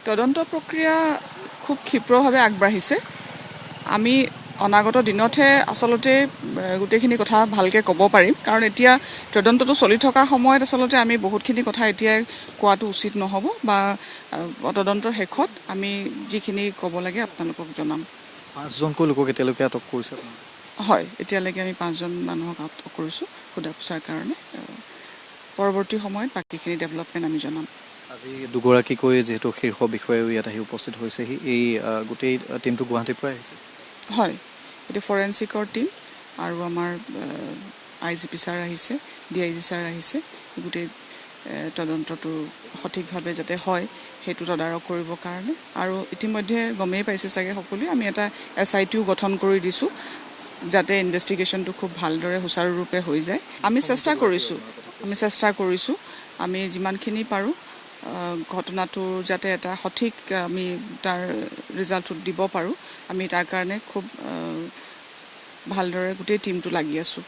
তদন্ত প্ৰক্ৰিয়া খুব ক্ষীপ্ৰভাৱে আগবাঢ়িছে আমি অনাগত দিনতহে আসলতে গোটেইখিনি কথা ভালকৈ ক'ব পাৰিম কাৰণ এতিয়া তদন্তটো চলি থকা সময়ত আসলতে আমি বহুতখিনি কথা এতিয়া কোৱাটো উচিত নহ'ব বা তদন্তৰ শেষত আমি যিখিনি ক'ব লাগে আপোনালোকক জনাম 5জনকৈ লোকক এতিয়ালৈকে আটক কৰিছে হয় এতিয়ালৈকে আমি 5জন মানুহক আটক কৰিছোঁ সোধা পোছাৰ কাৰণে পৰৱৰ্তী সময়ত বাকীখিনি ডেভেলপমেণ্ট আমি জনাম আজি দুগৰাকীকৈ যেহেতু শীৰ্ষ বিষয়াও ইয়াত আহি উপস্থিত হৈছেহি এই গোটেই টিমটো গুৱাহাটীৰ পৰা আহিছে হয় এটি ফৰেনচিকৰ টিম আৰু আমাৰ IGP ছাৰ আহিছে DIG ছাৰ আহিছে গোটেই তদন্তটো সঠিকভাৱে যাতে হয় সেইটো তদাৰক কৰিবৰ কাৰণে আৰু ইতিমধ্যে গমেই পাইছে চাগে সকলোৱে আমি এটা SITও গঠন কৰি দিছোঁ যাতে ইনভেষ্টিগেশ্যনটো খুব ভালদৰে সুচাৰুৰূপে হৈ যায় আমি চেষ্টা কৰিছোঁ আমি যিমানখিনি পাৰোঁ ঘটনাটো যাতে এটা সঠিক আমি তাৰ ৰিজাল্টটো দিব পাৰোঁ আমি তাৰ কাৰণে খুব ভালদৰে গোটেই টিমটো লাগি আছোঁ